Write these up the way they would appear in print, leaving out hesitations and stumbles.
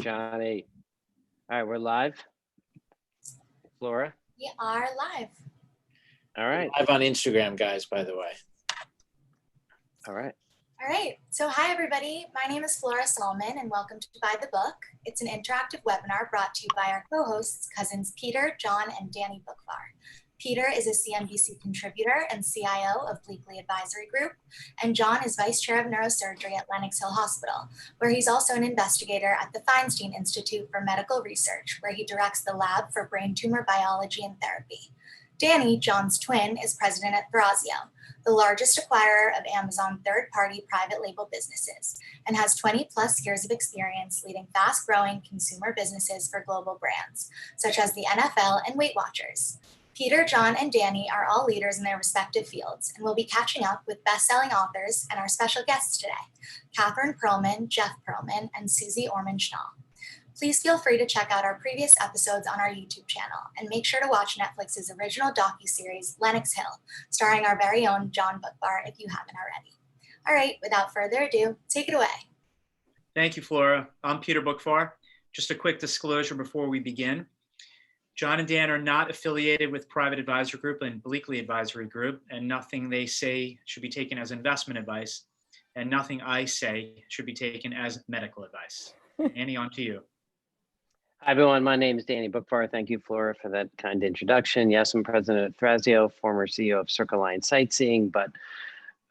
Johnny. All right, we're live. Flora? We are live. All right. Live on Instagram, guys, by the way. All right. All right. So hi, everybody. My name is Flora Solomon, and welcome to By the Book. It's an interactive webinar brought to you by our co-hosts, cousins Peter, John, and Danny Bookvar. Peter is a CNBC contributor and CIO of Bleakley Advisory Group, and John is Vice Chair of Neurosurgery at Lenox Hill Hospital, where he's also an investigator at the Feinstein Institute for Medical Research, where he directs the lab for brain tumor biology and therapy. Danny, John's twin, is president at Thrasio, the largest acquirer of Amazon third-party private label businesses, and has 20 plus years of experience leading fast-growing consumer businesses for global brands, such as the NFL and Weight Watchers. Peter, John, and Danny are all leaders in their respective fields, and we'll be catching up with best-selling authors and our special guests today, Catherine Perlman, Jeff Perlman, and Susie Orman-Schnall. Please feel free to check out our previous episodes on our YouTube channel, and make sure to watch Netflix's original docuseries, Lenox Hill, starring our very own John Bookvar, if you haven't already. All right, without further ado, take it away. Thank you, Flora. I'm Peter Bookvar. Just a quick disclosure before we begin. John and Dan are not affiliated with Private Advisory Group and Bleakley Advisory Group, and nothing they say should be taken as investment advice, and nothing I say should be taken as medical advice. Annie, on to you. Hi, everyone. My name is Danny Bookvar. Thank you, Flora, for that kind introduction. Yes, I'm president of Thrasio, former CEO of Circle Line Sightseeing, but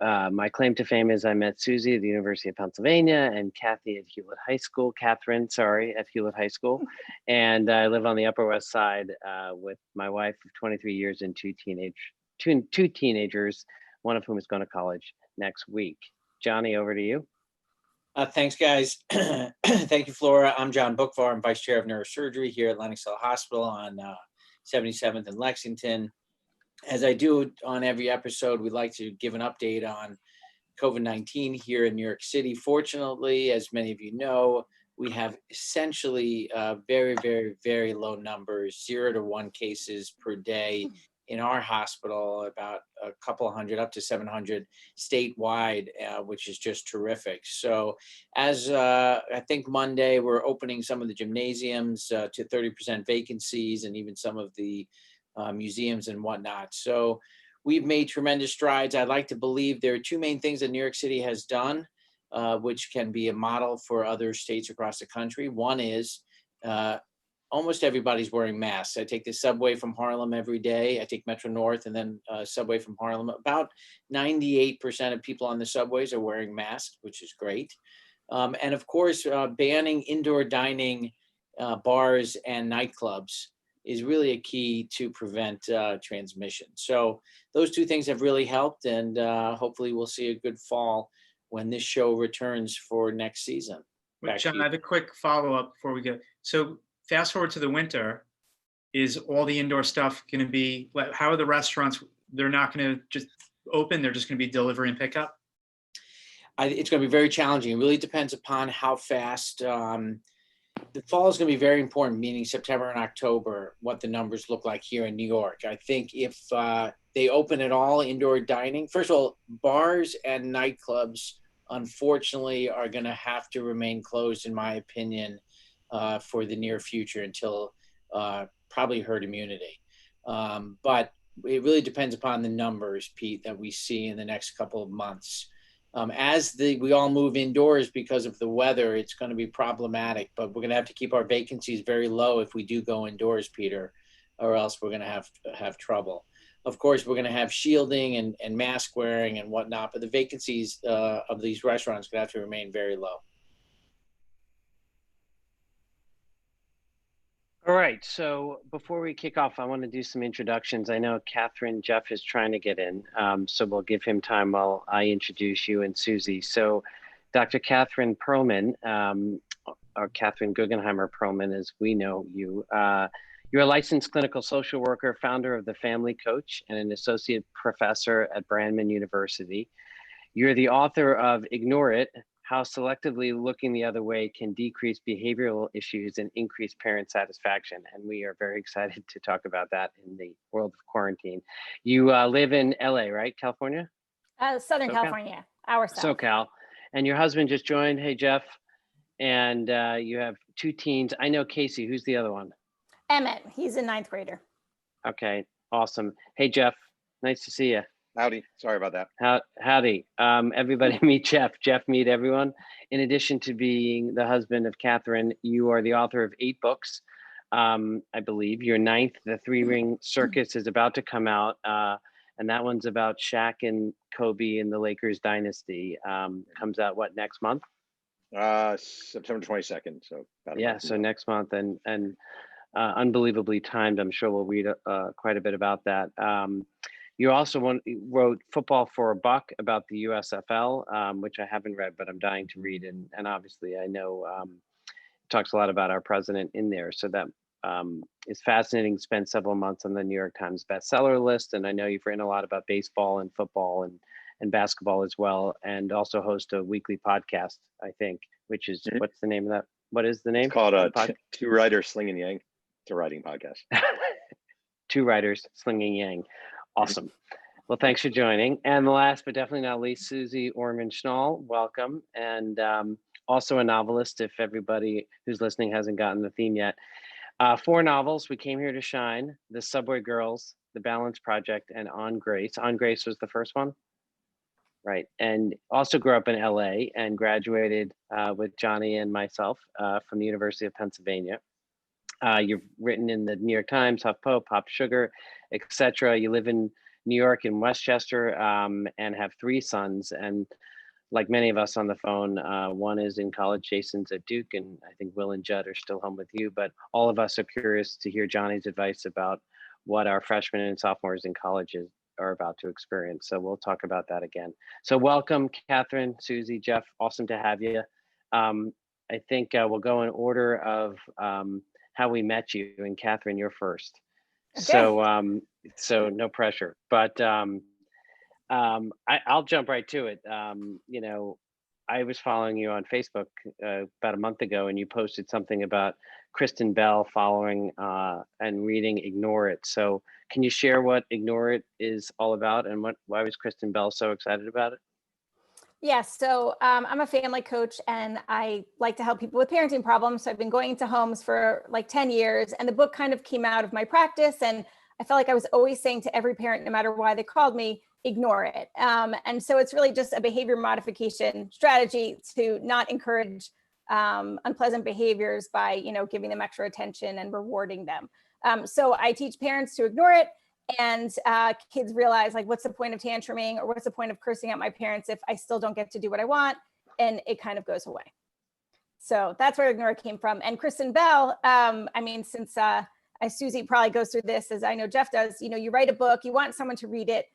my claim to fame is I met Susie at the University of Pennsylvania and Kathy at Hewlett High School, Catherine, sorry, at Hewlett High School. And I live on the Upper West Side with my wife of 23 years and two teenagers, one of whom is going to college next week. Johnny, over to you. Thanks, guys. Thank you, Flora. I'm John Bookvar. I'm Vice Chair of Neurosurgery here at Lenox Hill Hospital on 77th and Lexington. As I do on every episode, we'd like to give an update on COVID-19 here in New York City. Fortunately, as many of you know, we have essentially very, very, very low numbers, 0 to 1 cases per day in our hospital, about a couple hundred, up to 700 statewide, which is just terrific. So as I think Monday, we're opening some of the gymnasiums to 30% vacancies, and even some of the museums and whatnot. So we've made tremendous strides. I'd like to believe there are two main things that New York City has done, which can be a model for other states across the country. One is almost everybody's wearing masks. I take the subway from Harlem every day. I take Metro North and then subway from Harlem. About 98% of people on the subways are wearing masks, which is great. And of course, banning indoor dining, bars and nightclubs is really a key to prevent transmission. So those two things have really helped, and hopefully we'll see a good fall when this show returns for next season. John, I have a quick follow-up before we go. So fast forward to the winter, is all the indoor stuff going to be, how are the restaurants? They're not going to just open, they're just going to be delivery and pickup? It's going to be very challenging. It really depends upon how fast. The fall is going to be very important, meaning September and October, what the numbers look like here in New York. I think if they open at all indoor dining, first of all, bars and nightclubs, unfortunately, are going to have to remain closed, in my opinion, for the near future until probably herd immunity. But it really depends upon the numbers, Pete, that we see in the next couple of months. As we all move indoors because of the weather, it's going to be problematic, but we're going to have to keep our vacancies very low if we do go indoors, Peter, or else we're going to have trouble. Of course, we're going to have shielding and mask wearing and whatnot, but the vacancies of these restaurants are going to have to remain very low. All right, so before we kick off, I want to do some introductions. I know Catherine, Jeff is trying to get in, so we'll give him time while I introduce you and Susie. So Dr. Catherine Perlman, or Catherine Guggenheimer Perlman, as we know you, you're a licensed clinical social worker, founder of The Family Coach, and an associate professor at Brandman University. You're the author of Ignore It, How Selectively Looking the Other Way Can Decrease Behavioral Issues and Increase Parent Satisfaction. And we are very excited to talk about that in the world of quarantine. You live in LA, right? California? Southern SoCal? California, our south. SoCal. And your husband just joined. Hey, Jeff. And you have 2 teens. I know Casey. Who's the other one? Emmett, he's a 9th grader. Okay, awesome. Hey, Jeff. Nice to see you. Howdy. Sorry about that. Howdy. Everybody meet Jeff. Jeff, meet everyone. In addition to being the husband of Catherine, you are the author of 8 books. I believe your 9th, The 3-Ring Circus, is about to come out. And that one's about Shaq and Kobe and the Lakers dynasty. Comes out next month? September 22nd. So so next month, and unbelievably timed. I'm sure we'll read quite a bit about that. You also wrote Football for a Buck about the USFL, which I haven't read, but I'm dying to read. And obviously I know it talks a lot about our president in there. So that is fascinating. Spent several months on the New York Times bestseller list. And I know you've written a lot about baseball and football and basketball as well, and also host a weekly podcast, I think, which is, what's the name of that? What is the name? It's called Two Writers Slinging Yang. It's a writing podcast. 2 Writers Slinging Yang. Awesome. Well, thanks for joining. And last but definitely not least, Susie Orman-Schnall, welcome. And also a novelist, if everybody who's listening hasn't gotten the theme yet. 4 novels, We Came Here to Shine, The Subway Girls, The Balance Project, and On Grace. On Grace was the first one? Right. And also grew up in LA and graduated with Johnny and myself from the University of Pennsylvania. You've written in the New York Times, HuffPo, Pop Sugar, etc. You live in New York in Westchester and have 3 sons. And like many of us on the phone, one is in college, Jason's at Duke, and I think Will and Judd are still home with you. But all of us are curious to hear Johnny's advice about what our freshmen and sophomores in colleges are about to experience. So we'll talk about that again. So welcome, Catherine, Susie, Jeff, awesome to have you. I think we'll go in order of how we met you, and Catherine, you're first. Okay. So no pressure, but I'll jump right to it. I was following you on Facebook about a month ago, and you posted something about Kristen Bell following and reading Ignore It. So can you share what Ignore It is all about, and why was Kristen Bell so excited about it? Yes, so I'm a family coach, and I like to help people with parenting problems. So I've been going into homes for like 10 years, and the book kind of came out of my practice. And I felt like I was always saying to every parent, no matter why they called me, ignore it. And so it's really just a behavior modification strategy to not encourage unpleasant behaviors by, giving them extra attention and rewarding them. So I teach parents to ignore it. And kids realize, like, what's the point of tantruming, or what's the point of cursing at my parents if I still don't get to do what I want? And it kind of goes away. So that's where Ignore It came from. And Kristen Bell, since Susie probably goes through this, as I know Jeff does, you write a book, you want someone to read it,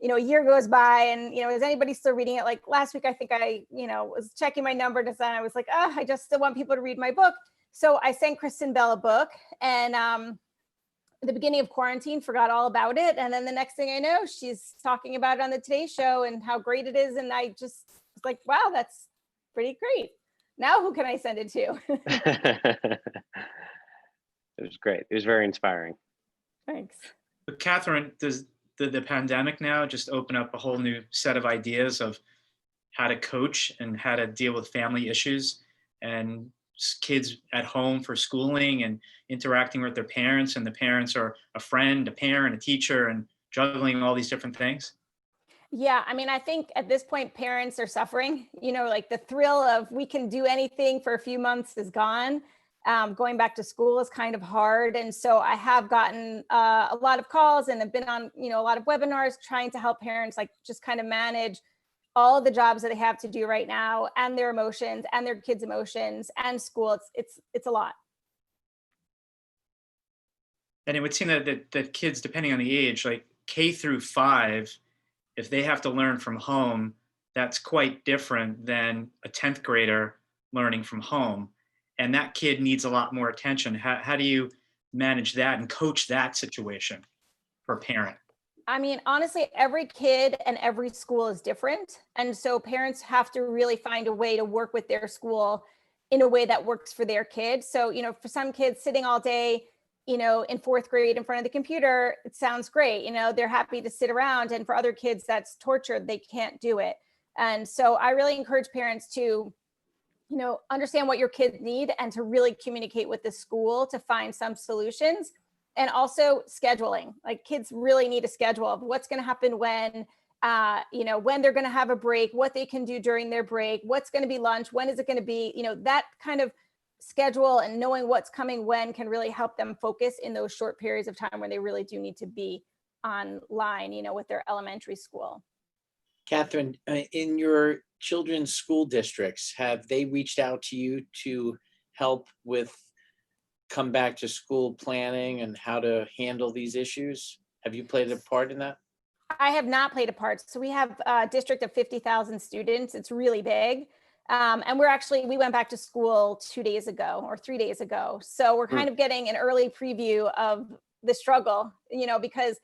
a year goes by, and, is anybody still reading it? Like last week, I think I, was checking my number to sign. I was like, I just still want people to read my book. So I sent Kristen Bell a book, and at the beginning of quarantine, forgot all about it. And then the next thing I know, she's talking about it on the Today Show and how great it is. And I just was like, wow, that's pretty great. Now who can I send it to? It was great. It was very inspiring. Thanks. But Catherine, does the pandemic now just open up a whole new set of ideas of how to coach and how to deal with family issues and kids at home for schooling and interacting with their parents, and the parents are a friend, a parent, a teacher, and juggling all these different things? Yeah, I think at this point, parents are suffering, like the thrill of we can do anything for a few months is gone. Going back to school is kind of hard. And so I have gotten a lot of calls and have been on, a lot of webinars trying to help parents, like, just kind of manage all of the jobs that they have to do right now, and their emotions and their kids' emotions and school. It's a lot. And it would seem that kids, depending on the age, like K through 5, if they have to learn from home, that's quite different than a 10th grader learning from home. And that kid needs a lot more attention. How do you manage that and coach that situation for a parent? Honestly, every kid and every school is different. And so parents have to really find a way to work with their school in a way that works for their kids. So, for some kids, sitting all day, in 4th grade in front of the computer, it sounds great. They're happy to sit around. And for other kids, that's torture. They can't do it. And so I really encourage parents to, understand what your kids need and to really communicate with the school to find some solutions. And also scheduling, like kids really need a schedule of what's going to happen when, when they're going to have a break, what they can do during their break, what's going to be lunch, when is it going to be, that kind of schedule and knowing what's coming when can really help them focus in those short periods of time where they really do need to be online, with their elementary school. Catherine, in your children's school districts, have they reached out to you to help with come back to school planning and how to handle these issues? Have you played a part in that? I have not played a part. So we have a district of 50,000 students. It's really big. And we went back to school 2 days ago or 3 days ago. So we're kind of getting an early preview of the struggle, because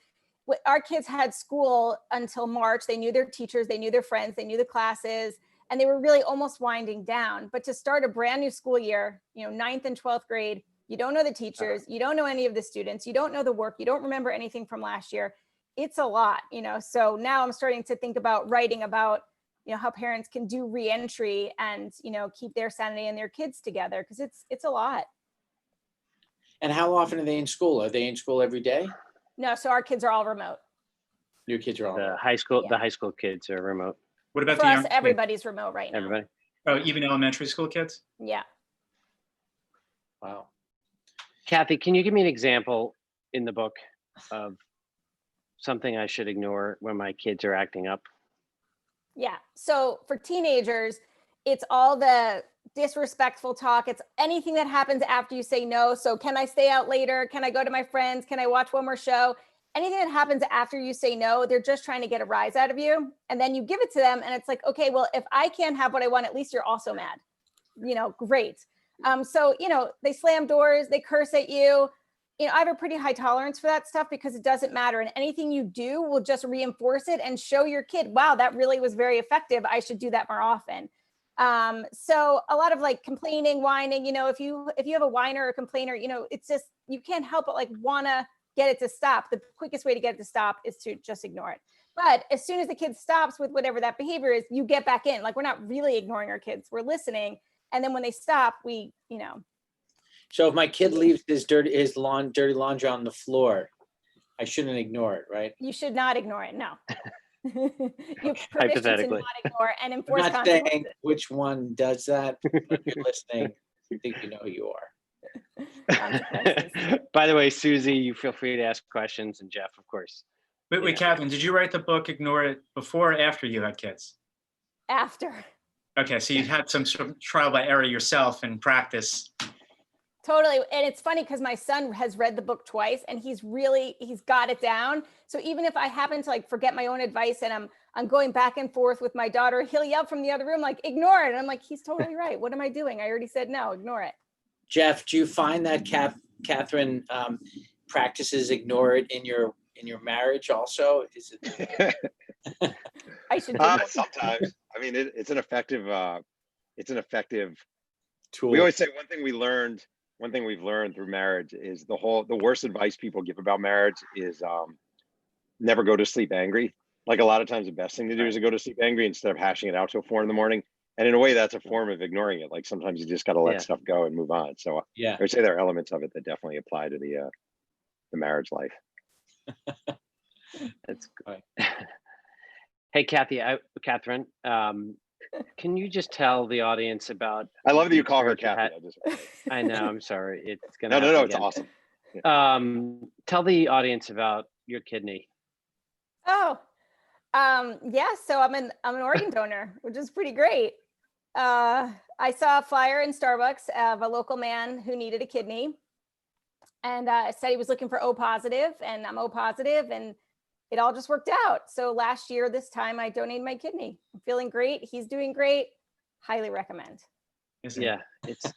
our kids had school until March. They knew their teachers, they knew their friends, they knew the classes, and they were really almost winding down. But to start a brand new school year, 9th and 12th grade, you don't know the teachers, you don't know any of the students, you don't know the work, you don't remember anything from last year. It's a lot, so now I'm starting to think about writing about, how parents can do reentry and, keep their sanity and their kids together, because it's a lot. And how often are they in school? Are they in school every day? No, so our kids are all remote. Your kids are all The high school, Yeah. the high school kids are remote. What about For the us, young kids? everybody's remote right now. Everybody. Oh, even elementary school kids? Yeah. Wow. Kathy, can you give me an example in the book of something I should ignore when my kids are acting up? Yeah. So for teenagers, it's all the disrespectful talk. It's anything that happens after you say no. So can I stay out later? Can I go to my friends? Can I watch one more show? Anything that happens after you say no, they're just trying to get a rise out of you. And then you give it to them and it's like, okay, well, if I can't have what I want, at least you're also mad. Great. So, they slam doors, they curse at you. I have a pretty high tolerance for that stuff because it doesn't matter. And anything you do will just reinforce it and show your kid, wow, that really was very effective. I should do that more often. So a lot of like complaining, whining, if you have a whiner or complainer, it's just, you can't help but like wanna get it to stop. The quickest way to get it to stop is to just ignore it. But as soon as the kid stops with whatever that behavior is, you get back in. Like, we're not really ignoring our kids, we're listening. And then when they stop, we. So if my kid leaves his dirty laundry on the floor, I shouldn't ignore it, right? You should not ignore it. No. You have permission to Hypothetically. not ignore and I'm enforce not saying consequences. which one does that, but if you're listening, I think you know who you are. Consequences. By the way, Susie, you feel free to ask questions, and Jeff, of course. Wait, Yeah. Catherine, did you write the book Ignore It before or after you had kids? After. Okay, so you had some sort of trial by error yourself and practice. Totally. And it's funny because my son has read the book twice and he's got it down. So even if I happen to like forget my own advice and I'm going back and forth with my daughter, he'll yell from the other room, like, ignore it. And I'm like, he's totally right. What am I doing? I already said no, ignore it. Jeff, do you find that Catherine practices ignore it in your marriage also? Is it? I should do it. Sometimes. I mean, it's an effective Tool. We always say one thing we've learned through marriage is the worst advice people give about marriage is never go to sleep angry. Like, a lot of times the best thing to do is to go to sleep angry instead of hashing it out till 4 a.m. And in a way, that's a form of ignoring it. Like, sometimes you just got to let stuff go and move on. So Yeah. I would say there are elements of it that definitely apply to the marriage life. That's good. Hey, Catherine, can you just tell the audience about? I love that you call her Kathy. I know. I'm sorry. It's gonna. No. It's awesome. Tell the audience about your kidney. Oh, yeah. So I'm an organ donor, which is pretty great. I saw a flyer in Starbucks of a local man who needed a kidney, and said he was looking for O positive, and I'm O positive, and it all just worked out. So last year, this time, I donated my kidney. I'm feeling great. He's doing great. Highly recommend. Yeah, it's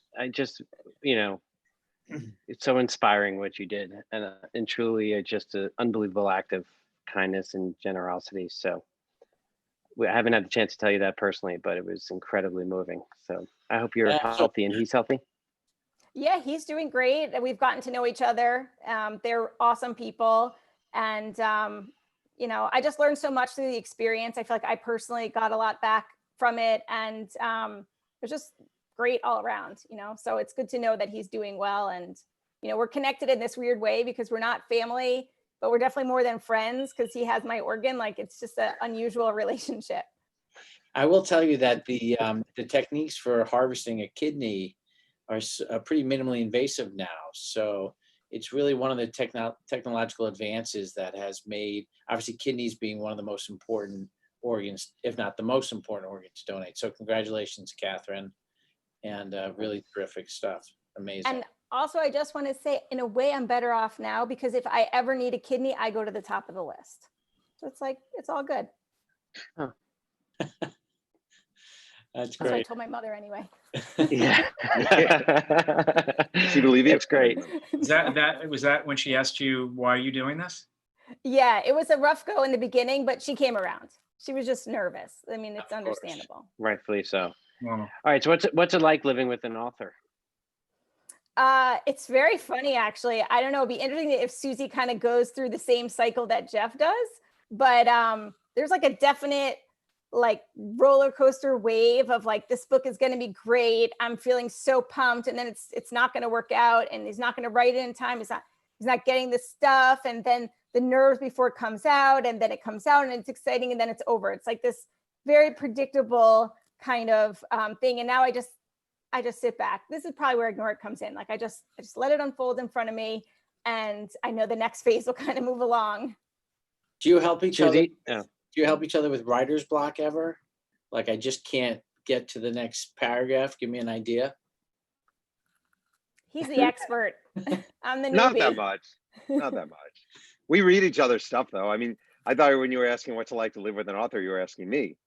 so inspiring what you did, and truly just an unbelievable act of kindness and generosity. So I haven't had the chance to tell you that personally, but it was incredibly moving. So I hope you're healthy and he's healthy. Yeah, he's doing great. We've gotten to know each other. They're awesome people. And, I just learned so much through the experience. I feel like I personally got a lot back from it. And it was just great all around, so it's good to know that he's doing well. And, we're connected in this weird way because we're not family, but we're definitely more than friends because he has my organ. Like, it's just an unusual relationship. I will tell you that the techniques for harvesting a kidney are pretty minimally invasive now. So it's really one of the technological advances that has made, obviously, kidneys being one of the most important organs, if not the most important organ to donate. So congratulations, Catherine, and really terrific stuff. Amazing. And also, I just want to say, in a way, I'm better off now because if I ever need a kidney, I go to the top of the list. So it's like, it's all good. Huh. That's That's what I great. told my mother anyway. Yeah. She believe you? It's great. Was that when she asked you, why are you doing this? Yeah, it was a rough go in the beginning, but she came around. She was just nervous. I mean, it's Of course. understandable. Rightfully so. Well, All right. So what's it like living with an author? It's very funny, actually. I don't know. It'd be interesting if Susie kind of goes through the same cycle that Jeff does, but there's like a definite like roller coaster wave of like, this book is going to be great. I'm feeling so pumped. And then it's not going to work out and he's not going to write it in time. He's not getting the stuff. And then the nerves before it comes out, and then it comes out and it's exciting and then it's over. It's like this very predictable kind of thing. And now I just sit back. This is probably where Ignore It comes in. Like I just let it unfold in front of me, and I know the next phase will kind of move along. Do you help each other? Susie? Yeah. Do you help each other with writer's block ever? Like, I just can't get to the next paragraph. Give me an idea. He's the expert. I'm the newbie. Not that much. Not that much. We read each other's stuff, though. I mean, I thought when you were asking what's it like to live with an author, you were asking me.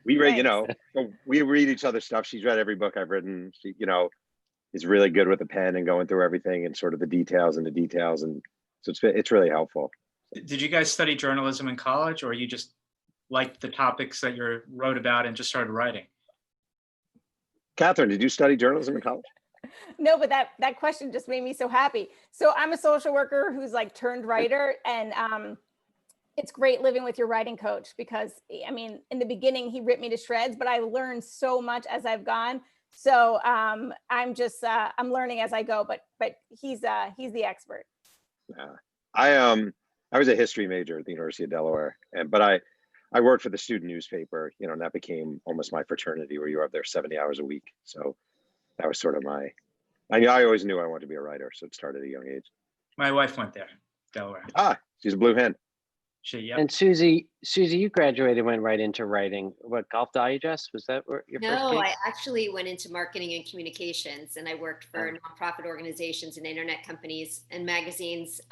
We read, we read each other's stuff. She's read every book I've written. She, is really good with a pen and going through everything and sort of the details. And so it's really helpful. did you guys study journalism in college, or you just liked the topics that you wrote about and just started writing? Catherine, did you study journalism in college? No, but that question just made me so happy. So I'm a social worker who's like turned writer, and it's great living with your writing coach because, I mean, in the beginning he ripped me to shreds, but I learned so much as I've gone. So I'm learning as I go, but he's the expert. Yeah. I was a history major at the University of Delaware, but I worked for the student newspaper, and that became almost my fraternity, where you were up there 70 hours a week. So that was sort of I always knew I wanted to be a writer, so it started at a young age. My wife went there, Delaware. She's a blue hen. Yep. And Susie, you graduated, went right into writing. What, Golf Digest? Was that your first No, gig? I actually went into marketing and communications, and I worked for nonprofit organizations and internet companies and magazines,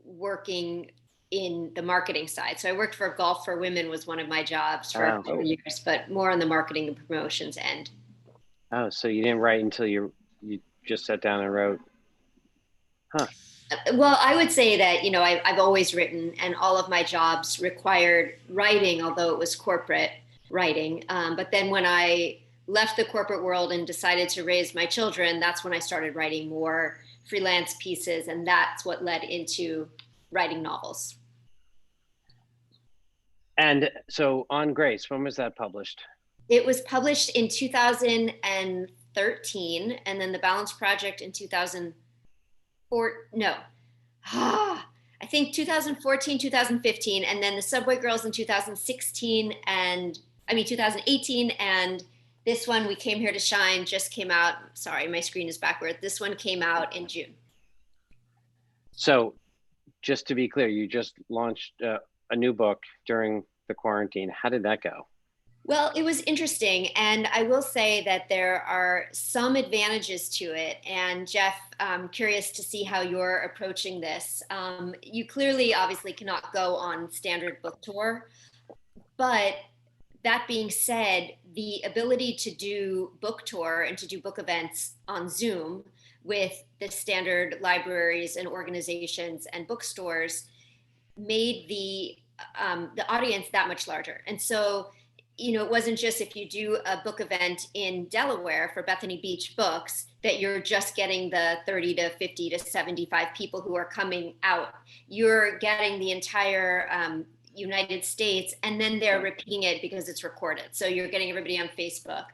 working in the marketing side. So I worked for Golf for Women was one of my jobs for a few years, but more on the marketing and promotions end. Oh, so you didn't write until you just sat down and wrote? Huh. Well, I would say that, I've always written, and all of my jobs required writing, although it was corporate writing. But then when I left the corporate world and decided to raise my children, that's when I started writing more freelance pieces. And that's what led into writing novels. And so On Grace, when was that published? It was published in 2013, and then The Balance Project in 2014, 2015, and then The Subway Girls in 2018, and this one, We Came Here to Shine, just came out. Sorry, my screen is backward. This one came out in June. So just to be clear, you just launched a new book during the quarantine. How did that go? Well, it was interesting. And I will say that there are some advantages to it. And Jeff, I'm curious to see how you're approaching this. You clearly, obviously, cannot go on standard book tour. But that being said, the ability to do book tour and to do book events on Zoom with the standard libraries and organizations and bookstores made the audience that much larger. And so, it wasn't just if you do a book event in Delaware for Bethany Beach Books that you're just getting the 30 to 50 to 75 people who are coming out. You're getting the entire, United States, and then they're repeating it because it's recorded. So you're getting everybody on Facebook.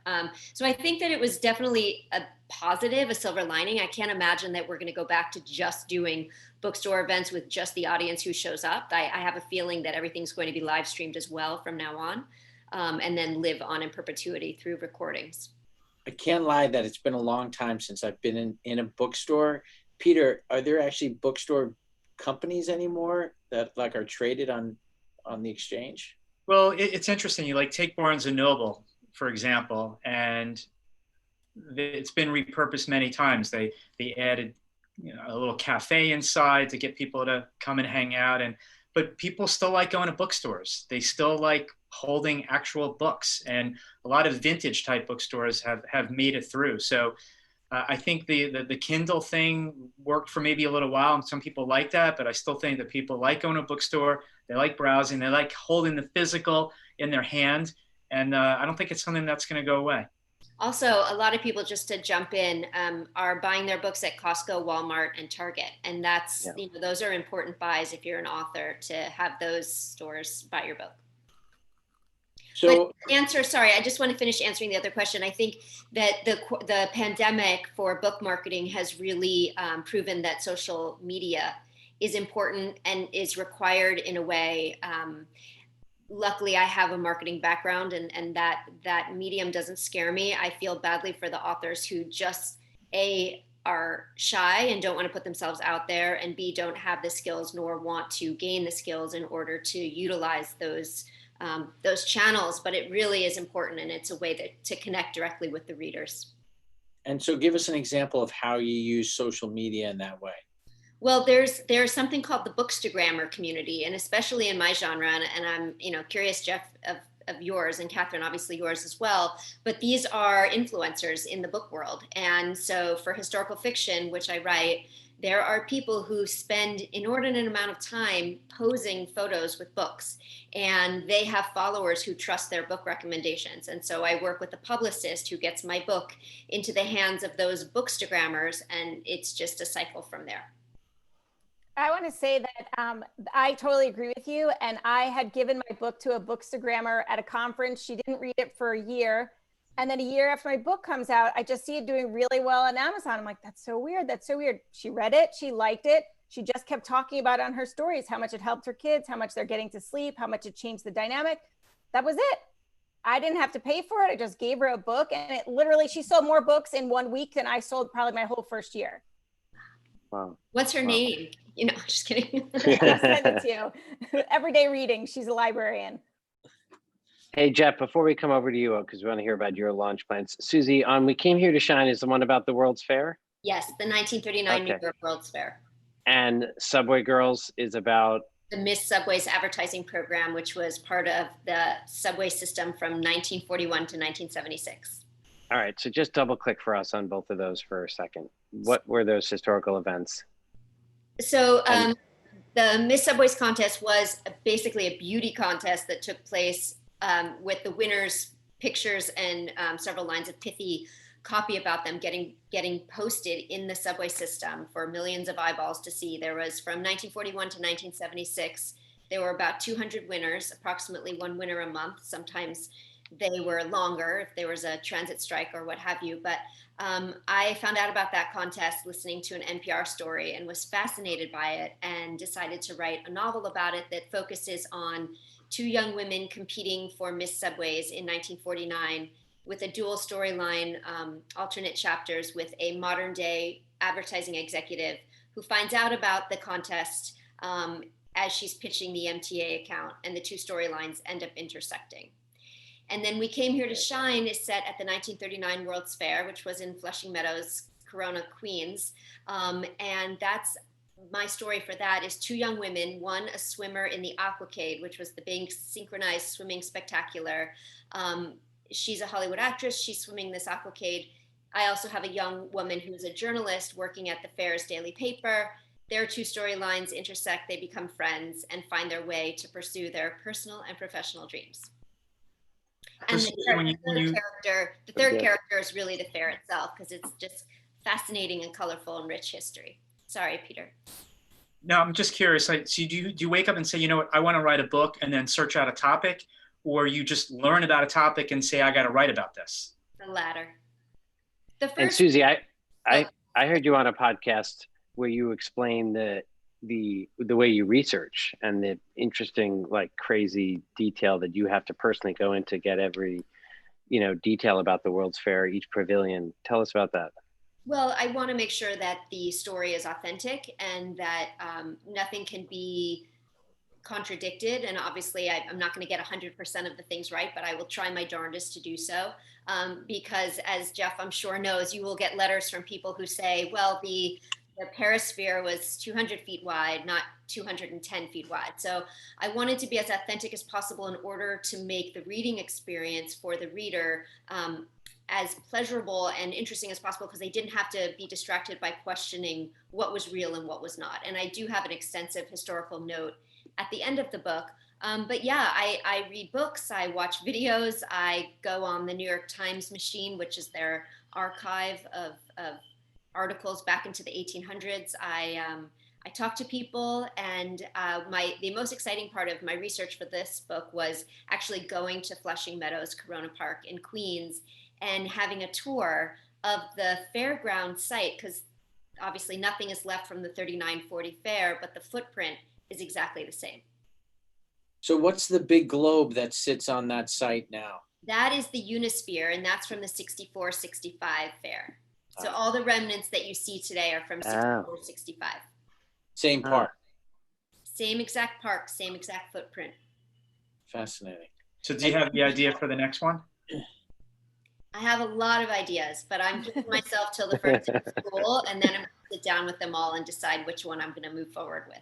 So I think that it was definitely a positive, a silver lining. I can't imagine that we're going to go back to just doing bookstore events with just the audience who shows up. I have a feeling that everything's going to be live streamed as well from now on, and then live on in perpetuity through recordings. I can't lie that it's been a long time since I've been in a bookstore. Peter, are there actually bookstore companies anymore that like are traded on the exchange? Well, it's interesting. You like take Barnes and Noble, for example, and it's been repurposed many times. They added, a little cafe inside to get people to come and hang out. But people still like going to bookstores. They still like holding actual books, and a lot of vintage type bookstores have made it through. So I think the Kindle thing worked for maybe a little while, and some people like that, but I still think that people like going to a bookstore, they like browsing, they like holding the physical in their hand, and I don't think it's something that's going to go away. Also, a lot of people, just to jump in, are buying their books at Costco, Walmart, and Target, and that's those are important buys if you're an author, to have those stores buy your book. So, sorry, I just want to finish answering the other question. I think that the pandemic for book marketing has really proven that social media is important and is required in a way. Luckily, I have a marketing background, and that medium doesn't scare me. I feel badly for the authors who just, A, are shy and don't want to put themselves out there, and B, don't have the skills nor want to gain the skills in order to utilize those channels. But it really is important, and it's a way to connect directly with the readers. And so give us an example of how you use social media in that way. Well, there's something called the Bookstagrammer community, and especially in my genre, and I'm curious, Jeff, of yours, and Catherine, obviously yours as well, but these are influencers in the book world. And so for historical fiction, which I write, there are people who spend inordinate amount of time posing photos with books, and they have followers who trust their book recommendations. And so I work with a publicist who gets my book into the hands of those Bookstagrammers, and it's just a cycle from there. I want to say that I totally agree with you. And I had given my book to a bookstagrammer at a conference. She didn't read it for a year. And then a year after my book comes out, I just see it doing really well on Amazon. I'm like, that's so weird. That's so weird. She read it. She liked it. She just kept talking about it on her stories, how much it helped her kids, how much they're getting to sleep, how much it changed the dynamic. That was it. I didn't have to pay for it. I just gave her a book, and it literally, she sold more books in 1 week than I sold probably my whole first year. Wow. What's her name? Just kidding. I'll send it to you. Everyday reading. She's a librarian. Hey, Jeff, before we come over to you, because we want to hear about your launch plans, Susie, We Came Here to Shine is the one about the World's Fair? Yes, the 1939 New York World's Fair. And Subway Girls is about? The Miss Subway's advertising program, which was part of the subway system from 1941 to 1976. All right, so just double click for us on both of those for a second. What were those historical events? So the Miss Subways contest was basically a beauty contest that took place with the winners' pictures and several lines of pithy copy about them getting posted in the subway system for millions of eyeballs to see. There was, from 1941 to 1976, there were about 200 winners, approximately one winner a month. Sometimes they were longer if there was a transit strike or what have you. But I found out about that contest listening to an NPR story and was fascinated by it, and decided to write a novel about it that focuses on two young women competing for Miss Subways in 1949, with a dual storyline, alternate chapters, with a modern day advertising executive who finds out about the contest as she's pitching the MTA account, and the two storylines end up intersecting. And then We Came Here to Shine is set at the 1939 World's Fair, which was in Flushing Meadows, Corona, Queens. And that's my story for that is two young women, one a swimmer in the Aquacade, which was the big synchronized swimming spectacular. She's a Hollywood actress. She's swimming this Aquacade. I also have a young woman who's a journalist working at the fair's daily paper. Their two storylines intersect, they become friends, and find their way to pursue their personal and professional dreams. And the third character is really the fair itself, because it's just fascinating and colorful and rich history. Sorry, Peter. Now, I'm just curious. So do you wake up and say, you know what, I want to write a book, and then search out a topic, or you just learn about a topic and say, I got to write about this? The latter. The And first. Susie, I heard you on a podcast where you explain the way you research and the interesting, like, crazy detail that you have to personally go into, get every, detail about the World's Fair, each pavilion. Tell us about that. Well, I want to make sure that the story is authentic and that nothing can be contradicted. And obviously, I'm not going to get 100% of the things right, but I will try my darndest to do so. Because as Jeff, I'm sure, knows, you will get letters from people who say, well, the perisphere was 200 feet wide, not 210 feet wide. So I wanted to be as authentic as possible in order to make the reading experience for the reader as pleasurable and interesting as possible, because they didn't have to be distracted by questioning what was real and what was not. And I do have an extensive historical note at the end of the book. But yeah, I read books, I watch videos, I go on the New York Times machine, which is their archive of articles back into the 1800s. I talk to people, and the most exciting part of my research for this book was actually going to Flushing Meadows, Corona Park in Queens, and having a tour of the fairground site, because obviously nothing is left from the 3940 fair, but the footprint is exactly the same. So what's the big globe that sits on that site now? That is the Unisphere, and that's from the 64-65 fair. So all the remnants that you see today are from 64-65. Same park. Same exact park, same exact footprint. Fascinating. So do you have the idea for the next one? I have a lot of ideas, but I'm giving myself till the first day of school, and then I'm going to sit down with them all and decide which one I'm going to move forward with.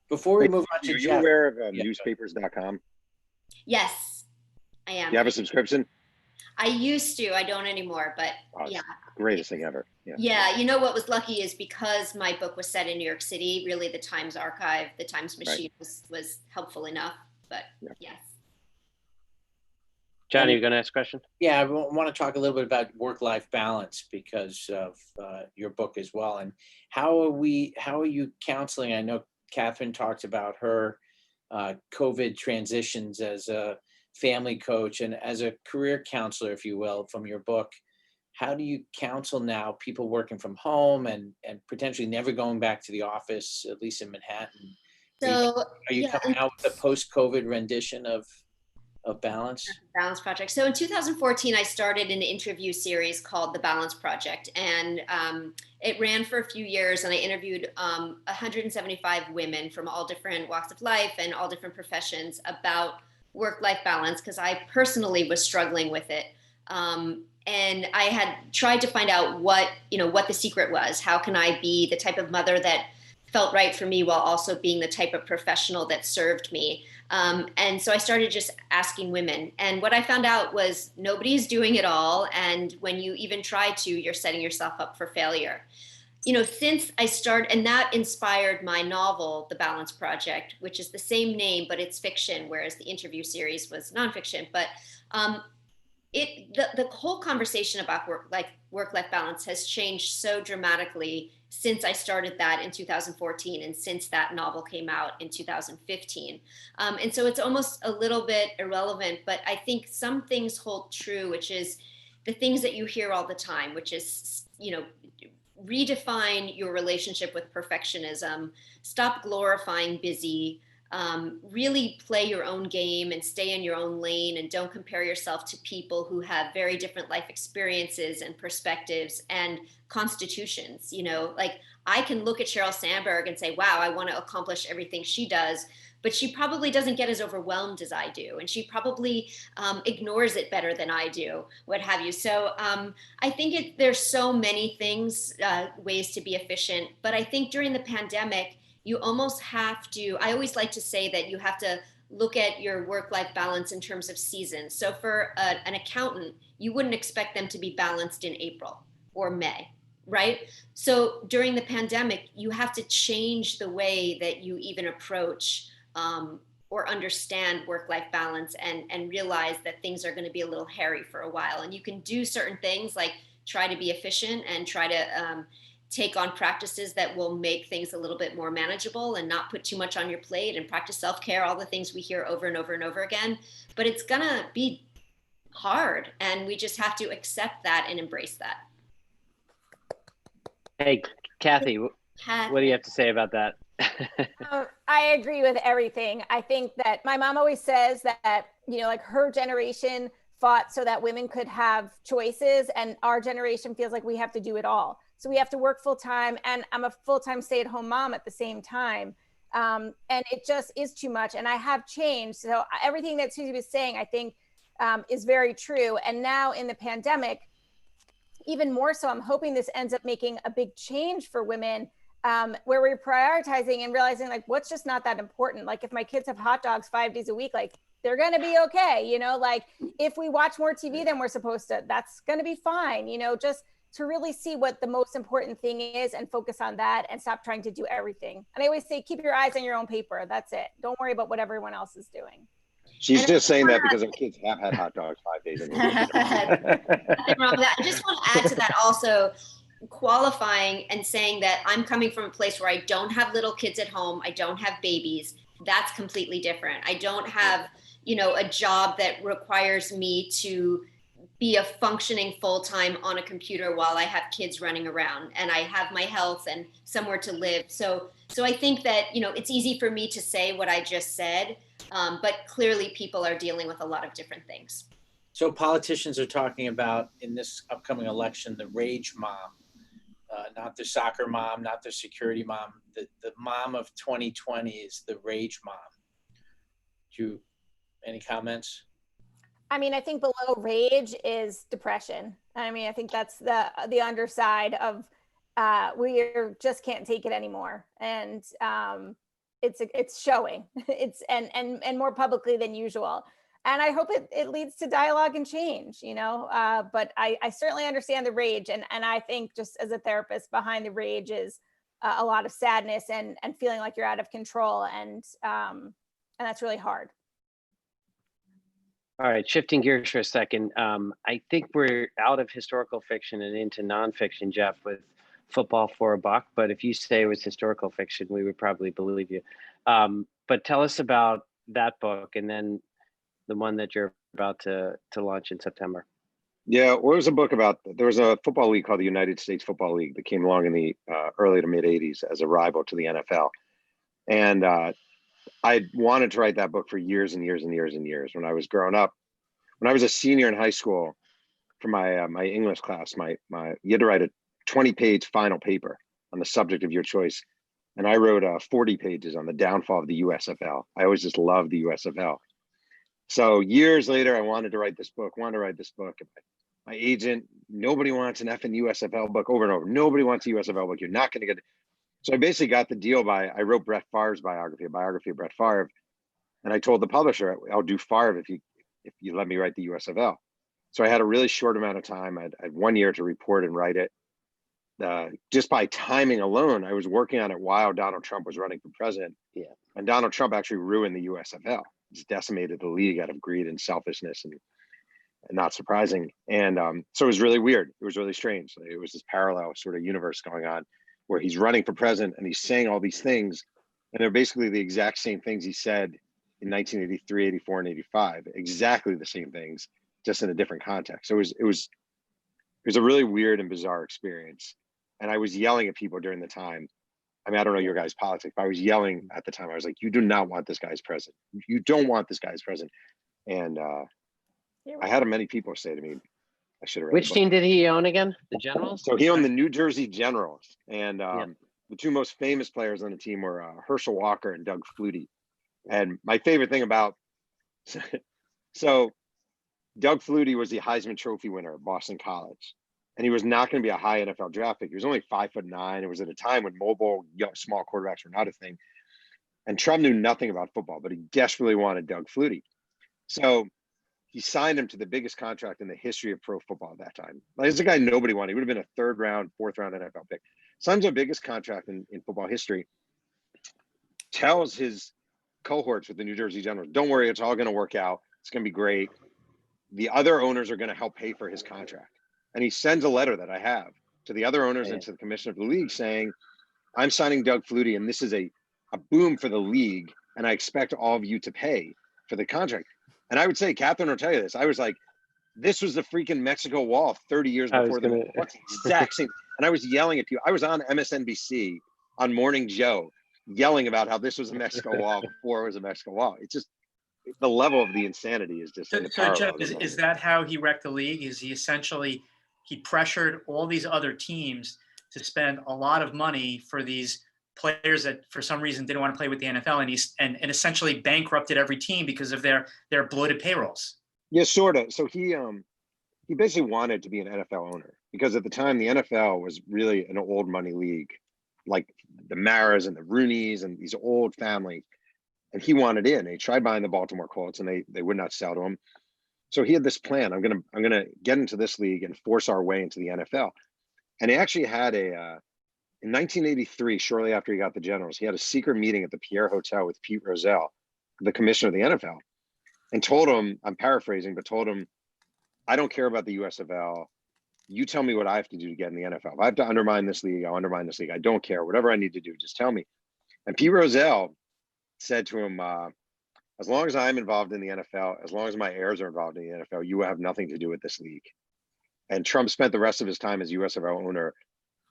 Before we move on to Are you Jeff, aware of newspapers.com? Yes, I am. You have a subscription? I used to. I don't anymore, but yeah. Greatest thing ever. Yeah, you know what was lucky is because my book was set in New York City, really the Times archive, the Times machine was helpful enough, but yes. Johnny, you going to ask a question? yeah, I want to talk a little bit about work-life balance because of your book as well. And how are you counseling? I know Catherine talked about her COVID transitions as a family coach and as a career counselor, if you will, from your book. How do you counsel now people working from home and potentially never going back to the office, at least in Manhattan? So are you coming out with a post-COVID rendition of Balance? Balance Project. So in 2014, I started an interview series called The Balance Project, and it ran for a few years, and I interviewed 175 women from all different walks of life and all different professions about work-life balance, because I personally was struggling with it. And I had tried to find out what the secret was. How can I be the type of mother that felt right for me while also being the type of professional that served me? And so I started just asking women. And what I found out was nobody's doing it all. And when you even try to, you're setting yourself up for failure. Since I started, and that inspired my novel, The Balance Project, which is the same name, but it's fiction, whereas the interview series was nonfiction. But the whole conversation about work-life balance has changed so dramatically since I started that in 2014 and since that novel came out in 2015. And so it's almost a little bit irrelevant, but I think some things hold true, which is the things that you hear all the time, which is, redefine your relationship with perfectionism, stop glorifying busy, really play your own game and stay in your own lane, and don't compare yourself to people who have very different life experiences and perspectives and constitutions. Like I can look at Sheryl Sandberg and say, wow, I want to accomplish everything she does, but she probably doesn't get as overwhelmed as I do. And she probably ignores it better than I do, what have you. So I think there's so many things, ways to be efficient, but I think during the pandemic, you almost have to, I always like to say that you have to look at your work-life balance in terms of seasons. So for an accountant, you wouldn't expect them to be balanced in April or May, right? So during the pandemic, you have to change the way that you even approach or understand work-life balance and realize that things are going to be a little hairy for a while. And you can do certain things like try to be efficient and try to take on practices that will make things a little bit more manageable and not put too much on your plate and practice self-care, all the things we hear over and over and over again. But it's gonna be hard, and we just have to accept that and embrace that. Hey, Kathy, what do you have to say about that? I agree with everything. I think that my mom always says that, like her generation fought so that women could have choices, and our generation feels like we have to do it all. So we have to work full time, and I'm a full-time stay-at-home mom at the same time. And it just is too much, and I have changed. So everything that Susie was saying, I think is very true. And now in the pandemic, even more so, I'm hoping this ends up making a big change for women, where we're prioritizing and realizing like what's just not that important. Like if my kids have hot dogs 5 days a week, like they're going to be okay. Like if we watch more TV than we're supposed to, that's going to be fine. Just to really see what the most important thing is and focus on that and stop trying to do everything. And I always say, keep your eyes on your own paper. That's it. Don't worry about what everyone else is doing. She's just saying that because her kids have had hot dogs 5 days a week. Nothing wrong with that. I just want to add to that also, qualifying and saying that I'm coming from a place where I don't have little kids at home. I don't have babies. That's completely different. I don't have, a job that requires me to be a functioning full-time on a computer while I have kids running around, and I have my health and somewhere to live. So I think that, it's easy for me to say what I just said, but clearly people are dealing with a lot of different things. So politicians are talking about in this upcoming election, the rage mom, not the soccer mom, not the security mom, the mom of 2020 is the rage mom. Any comments? I mean, I think below rage is depression. I mean, I think that's the underside of we just can't take it anymore, and it's showing. It's and more publicly than usual. And I hope it leads to dialogue and change. But I certainly understand the rage, and I think just as a therapist, behind the rage is a lot of sadness and feeling like you're out of control, and that's really hard. All right, shifting gears for a second. I think we're out of historical fiction and into nonfiction, Jeff, with Football for a Buck. But if you say it was historical fiction, we would probably believe you. But tell us about that book, and then the one that you're about to launch in September. Yeah, well, it was a book about, there was a football league called the United States Football League that came along in the early to mid 80s as a rival to the NFL. And I wanted to write that book for years and years and years and years. When I was growing up, when I was a senior in high school, for my my English class, you had to write a 20-page final paper on the subject of your choice, and I wrote 40 pages on the downfall of the USFL. I always just loved the USFL. So years later, I wanted to write this book. My agent, nobody wants an effing USFL book, over and over. Nobody wants a USFL book. You're not going to get it. So I basically got the deal I wrote Brett Favre's biography, a biography of Brett Favre. And I told the publisher, I'll do Favre if you let me write the USFL. So I had a really short amount of time. I had 1 year to report and write it. Just by timing alone, I was working on it while Donald Trump was running for president. Yeah. And Donald Trump actually ruined the USFL. He's decimated the league out of greed and selfishness, and not surprising. And so it was really weird. It was really strange. It was this parallel sort of universe going on where he's running for president and he's saying all these things, and they're basically the exact same things he said in 1983, 84, and 85. Exactly the same things, just in a different context. So it was a really weird and bizarre experience. And I was yelling at people during the time. I mean, I don't know your guys' politics, but I was yelling at the time. I was like, you do not want this guy as president. You don't want this guy as president. And I had many people say to me, I should have read Which team did he own again? The Generals? So he owned the New Jersey Generals. And the two most famous players on the team were Herschel Walker and Doug Flutie. And my favorite thing about, so Doug Flutie was the Heisman Trophy winner at Boston College. And he was not going to be a high NFL draft pick. He was only 5'9". It was at a time when mobile, small quarterbacks were not a thing. And Trump knew nothing about football, but he desperately wanted Doug Flutie. So he signed him to the biggest contract in the history of pro football at that time. Like, it's a guy nobody wanted. He would have been a third round, fourth round NFL pick. Signs the biggest contract in football history. Tells his cohorts with the New Jersey Generals, don't worry, it's all going to work out. It's going to be great. The other owners are going to help pay for his contract. And he sends a letter that I have to the other owners and to the commissioner of the league saying, I'm signing Doug Flutie, and this is a boom for the league, and I expect all of you to pay for the contract. And I would say, Catherine will tell you this, I was like, this was the freaking Mexico Wall 30 years before the exact same. And I was yelling at people. I was on MSNBC on Morning Joe yelling about how this was a Mexico Wall before it was a Mexico Wall. It's just, the level of the insanity is just So Jeff, is that how he wrecked the league? Is he essentially, he pressured all these other teams to spend a lot of money for these players that for some reason didn't want to play with the NFL, and essentially bankrupted every team because of their bloated payrolls? Yeah, sort of. So he basically wanted to be an NFL owner because at the time the NFL was really an old money league, like the Maras and the Rooneys and these old families. And he wanted in. He tried buying the Baltimore Colts, and they would not sell to him. So he had this plan. I'm gonna get into this league and force our way into the NFL. And he actually had in 1983, shortly after he got the Generals, he had a secret meeting at the Pierre Hotel with Pete Rozelle, the commissioner of the NFL, and told him, I'm paraphrasing, but told him, I don't care about the USFL. You tell me what I have to do to get in the NFL. If I have to undermine this league, I'll undermine this league. I don't care. Whatever I need to do, just tell me. And Pete Rozelle said to him, as long as I'm involved in the NFL, as long as my heirs are involved in the NFL, you will have nothing to do with this league. And Trump spent the rest of his time as USFL owner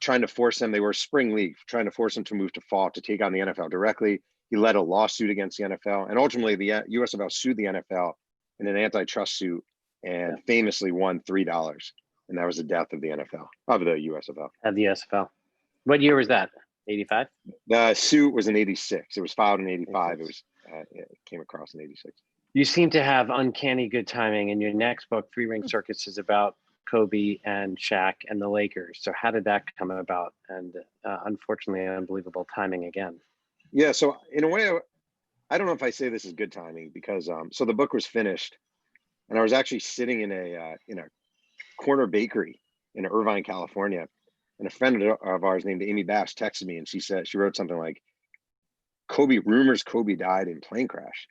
trying to force them. They were a spring league, trying to force them to move to fall to take on the NFL directly. He led a lawsuit against the NFL. And ultimately, the USFL sued the NFL in an antitrust suit and famously won $3. And that was the death of the NFL, of the USFL. Of the USFL. What year was that? 85? The suit was in 86. It was filed in 85. It came across in 86. You seem to have uncanny good timing. In your next book, Three Ring Circus, is about Kobe and Shaq and the Lakers. So how did that come about? And unfortunately, unbelievable timing again. Yeah. So in a way, I don't know if I say this is good timing because so the book was finished, and I was actually sitting in a corner bakery in Irvine, California, and a friend of ours named Amy Bass texted me, and she wrote something like, rumors Kobe died in plane crash.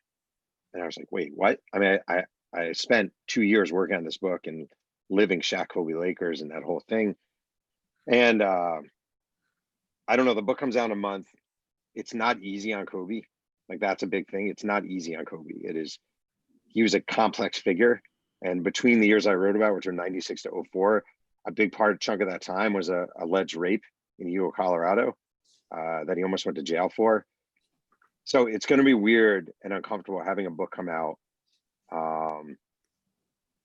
And I was like, wait, what? I mean, I spent 2 years working on this book and living Shaq Kobe Lakers and that whole thing. And I don't know, the book comes out in a month. It's not easy on Kobe. Like, that's a big thing. It's not easy on Kobe. He was a complex figure. And between the years I wrote about, which are 96 to 04, a big chunk of that time was a alleged rape in Hugo, Colorado, that he almost went to jail for. So it's going to be weird and uncomfortable having a book come out,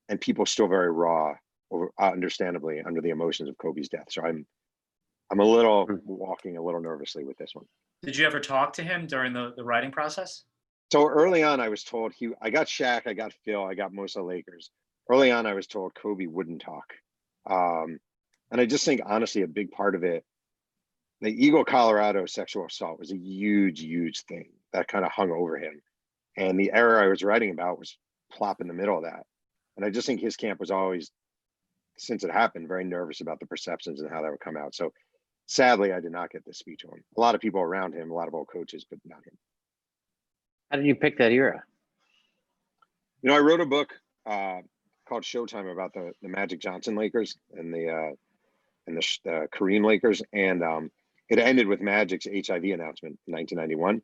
and people still very raw, or understandably, under the emotions of Kobe's death. So I'm a little walking a little nervously with this one. Did you ever talk to him during the writing process? So early on, I was told I got Shaq, I got Phil, I got most of the Lakers. Early on, I was told Kobe wouldn't talk. And I just think, honestly, a big part of it, the Eagle, Colorado sexual assault was a huge, huge thing that kind of hung over him. And the era I was writing about was plop in the middle of that. And I just think his camp was always, since it happened, very nervous about the perceptions and how that would come out. So sadly, I did not get this speech on him. A lot of people around him, a lot of old coaches, but not him. How did you pick that era? You know, I wrote a book called Showtime about the Magic Johnson Lakers and the Kareem Lakers. And it ended with Magic's HIV announcement in 1991. It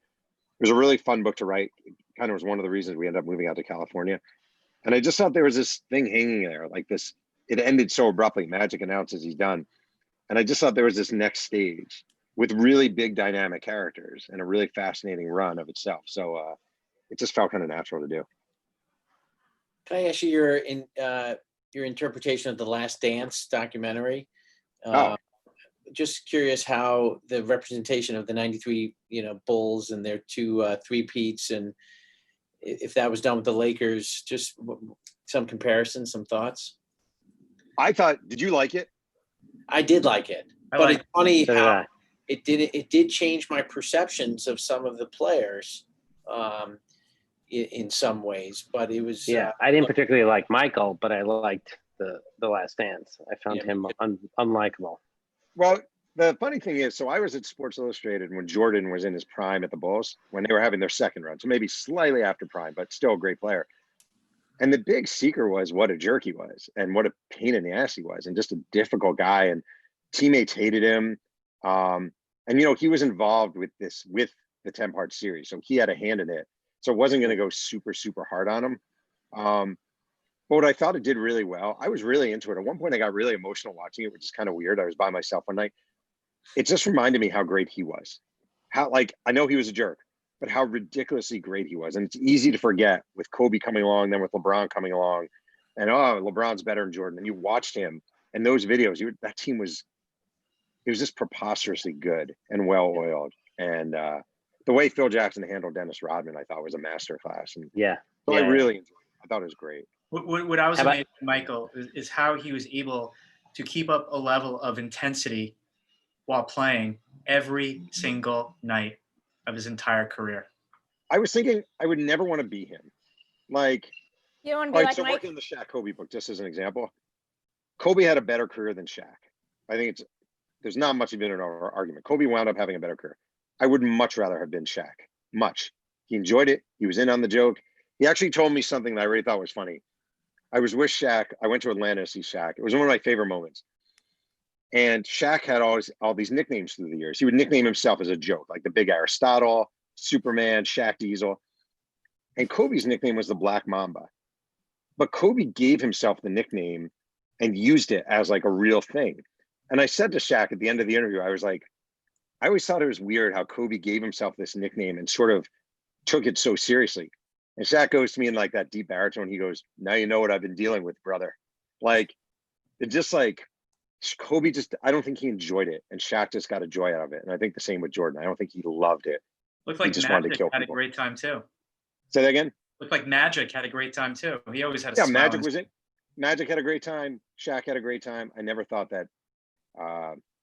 was a really fun book to write. It kind of was one of the reasons we ended up moving out to California. And I just thought there was this thing hanging there, like this. It ended so abruptly. Magic announces he's done. And I just thought there was this next stage with really big dynamic characters and a really fascinating run of itself. So it just felt kind of natural to do. Can I ask you your interpretation of the Last Dance documentary? Just curious how the representation of the 93, Bulls and their two three-peats, and if that was done with the Lakers, just some comparisons, some thoughts. Did you like it? I did like it, but it's funny how it did change my perceptions of some of the players in some ways, but it was. I didn't particularly like Michael, but I liked the Last Dance. I found him unlikable. Well, the funny thing is, so I was at Sports Illustrated when Jordan was in his prime at the Bulls, when they were having their second run. So maybe slightly after prime, but still a great player. And the big secret was what a jerk he was and what a pain in the ass he was and just a difficult guy. And Teammates hated him. And, he was involved with the 10-part series. So he had a hand in it. So it wasn't going to go super, super hard on him. But what I thought it did really well, I was really into it. At one point, I got really emotional watching it, which is kind of weird. I was by myself one night. It just reminded me how great he was. How, I know he was a jerk, but how ridiculously great he was. And it's easy to forget with Kobe coming along, then with LeBron coming along. And, LeBron's better than Jordan. And you watched him and those videos, that team was just preposterously good and well-oiled. And the way Phil Jackson handled Dennis Rodman, I thought was a masterclass. And so I really enjoyed it. I thought it was great. What I was amazed, Michael, is how he was able to keep up a level of intensity while playing every single night of his entire career. I was thinking I would never want to be him. You don't want to be like so Mike? working on the Shaq Kobe book, just as an example, Kobe had a better career than Shaq. I think there's not much of an argument. Kobe wound up having a better career. I would much rather have been Shaq. Much. He enjoyed it. He was in on the joke. He actually told me something that I really thought was funny. I was with Shaq. I went to Atlanta to see Shaq. It was one of my favorite moments. And Shaq had all these nicknames through the years. He would nickname himself as a joke, like the Big Aristotle, Superman, Shaq Diesel. And Kobe's nickname was the Black Mamba. But Kobe gave himself the nickname and used it as a real thing. And I said to Shaq at the end of the interview, I was like, I always thought it was weird how Kobe gave himself this nickname and sort of took it so seriously. And Shaq goes to me in that deep baritone. He goes, now you know what I've been dealing with, brother. It just Kobe I don't think he enjoyed it. And Shaq just got a joy out of it. And I think the same with Jordan. I don't think he loved it. Looked like Magic had a great time too. Say that again? Looked like Magic had a great time too. He always had a smile. Magic was it. Magic had a great time. Shaq had a great time. I never thought that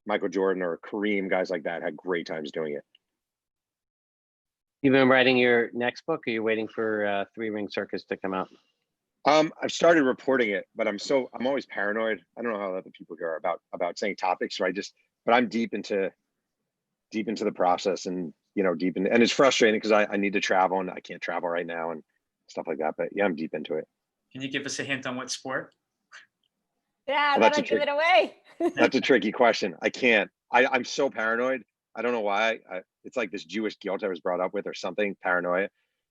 Michael Jordan or Kareem, guys like that, had great times doing it. You've been writing your next book, or are you waiting for Three Ring Circus to come out? I've started reporting it, but I'm always paranoid. I don't know how other people here are about saying topics, so but I'm deep into the process and and it's frustrating because I need to travel and I can't travel right now and stuff like that. But yeah, I'm deep into it. Can you give us a hint on what sport? Yeah, that'll give it away. That's a tricky question. I can't. I'm so paranoid. I don't know why. It's like this Jewish guilt I was brought up with or something, paranoia.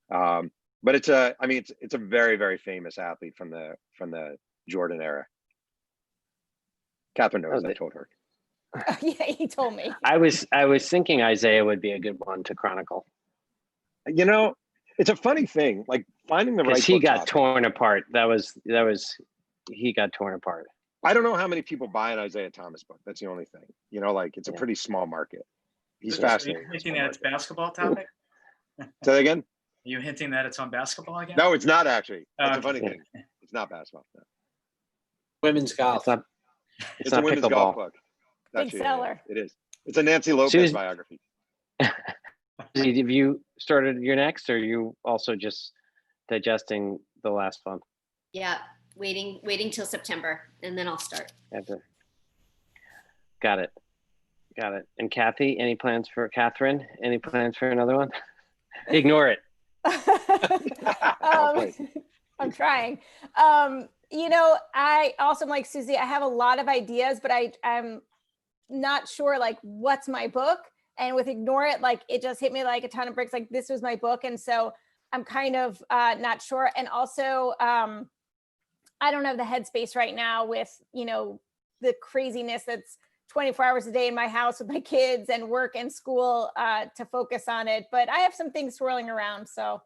But it's a very, very famous athlete from the Jordan era. Catherine knows. I told her. Yeah, he told me. I was thinking Isaiah would be a good one to chronicle. It's a funny thing, finding the right. He got torn apart. He got torn apart. I don't know how many people buy an Isaiah Thomas book. That's the only thing. It's a pretty small market. He's fascinating. Are you hinting that it's basketball topic? Say that again? Are you hinting that it's on basketball again? No, it's not actually. That's a funny thing. It's not basketball. No. Women's golf. It's a women's golf book. Big seller. It is. It's a Nancy Lopez biography. Have you started your next, or are you also just digesting the last one? Yeah, waiting till September, and then I'll start. Got it. And Kathy, any plans for Catherine? Any plans for another one? Ignore it. I'm trying. I also, like Susie, I have a lot of ideas, but I'm not sure what's my book. And with Ignore It, it just hit me like a ton of bricks. This was my book. And so I'm kind of not sure. And also, I don't have the headspace right now with, the craziness that's 24 hours a day in my house with my kids and work and school to focus on it. But I have some things swirling around, so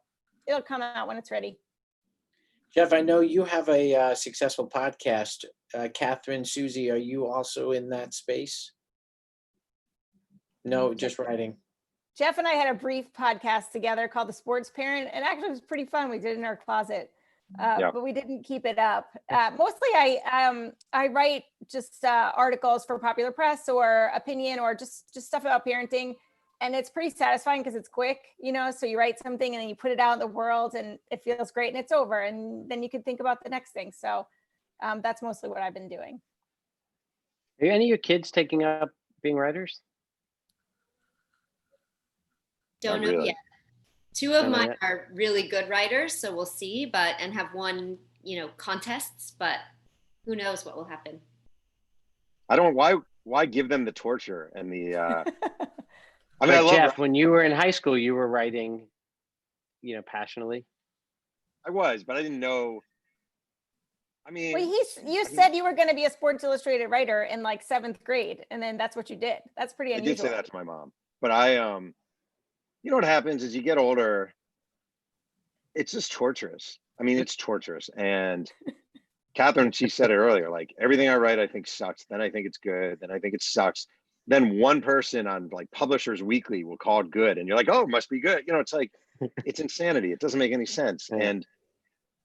it'll come out when it's ready. Jeff, I know you have a successful podcast. Catherine, Susie, are you also in that space? No, just writing. Jeff and I had a brief podcast together called The Sports Parent, and actually it was pretty fun. We did it in our closet, but we didn't keep it up. Mostly I write just articles for Popular Press or Opinion or just stuff about parenting. And it's pretty satisfying because it's quick, so you write something and then you put it out in the world and it feels great and it's over. And then you can think about the next thing. So that's mostly what I've been doing. Are any of your kids taking up being writers? Don't know yet. Two of mine are really good writers, so we'll see, and have won, contests, but who knows what will happen. I don't, why give them the torture and the, I mean, But I love, Jeff, when you were in high school, you were writing, passionately. I was, but I didn't know. I mean, Well, you said you were going to be a Sports Illustrated writer in like 7th grade, and then that's what you did. That's pretty I unusual. did say that to my mom, but you know what happens is you get older, it's just torturous. I mean, it's torturous. And Catherine, she said it earlier, like everything I write, I think sucks. Then I think it's good. Then I think it sucks. Then one person on like Publishers Weekly will call it good. And you're like, oh, it must be good. It's like, it's insanity. It doesn't make any sense. Yeah. And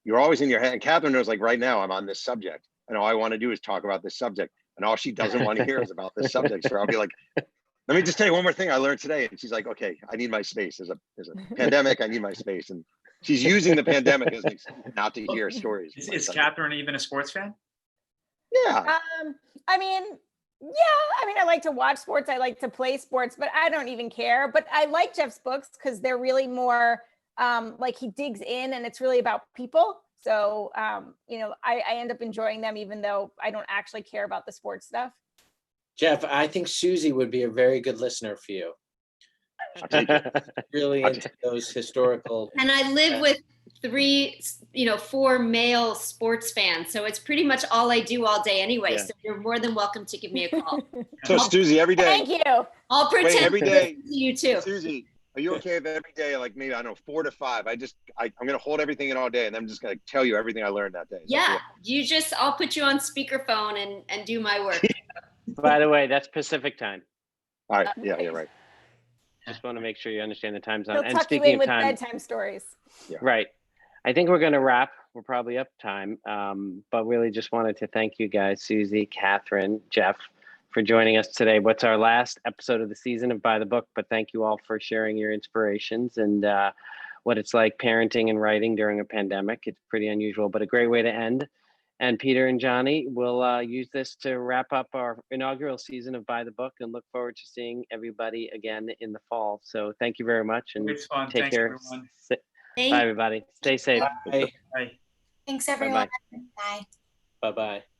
you're always in your head. And Catherine knows, like right now I'm on this subject. And all I want to do is talk about this subject. And all she doesn't want to hear is about this subject. So I'll be like, let me just tell you one more thing I learned today. And she's like, okay, I need my space. There's a pandemic. I need my space. And she's using the pandemic as an excuse not to hear stories. Is Catherine even a sports fan? Yeah. I mean, I like to watch sports. I like to play sports, but I don't even care. But I like Jeff's books because they're really more like he digs in and it's really about people. So, I end up enjoying them even though I don't actually care about the sports stuff. Jeff, I think Susie would be a very good listener for you. Really into those historical. And I live with 4 male sports fans, so it's pretty much all I do all day anyway. Yeah. So you're more than welcome to give me a call. So Susie, every day. Thank you. I'll pretend every day. to you too. Susie, are you okay if every day, like maybe, I don't know, 4 to 5, I'm going to hold everything in all day and I'm just going to tell you everything I learned that day. Yeah, I'll put you on speakerphone and do my work. By the way, that's Pacific time. All right. Yeah, you're right. Just want to make sure you understand the time zone. He'll And tuck you speaking in of with time, bedtime stories. Yeah. right. I think we're going to wrap. We're probably up time, but really just wanted to thank you guys, Susie, Catherine, Jeff, for joining us today. What's our last episode of the season of By the Book, but thank you all for sharing your inspirations and what it's like parenting and writing during a pandemic. It's pretty unusual, but a great way to end. And Peter and Johnny will use this to wrap up our inaugural season of By the Book and look forward to seeing everybody again in the fall. So thank you very much and It's fun. take Thanks, care. everyone. Bye, everybody. Stay safe. Bye. Bye. Thanks, everyone. Bye-bye. Bye. Bye-bye.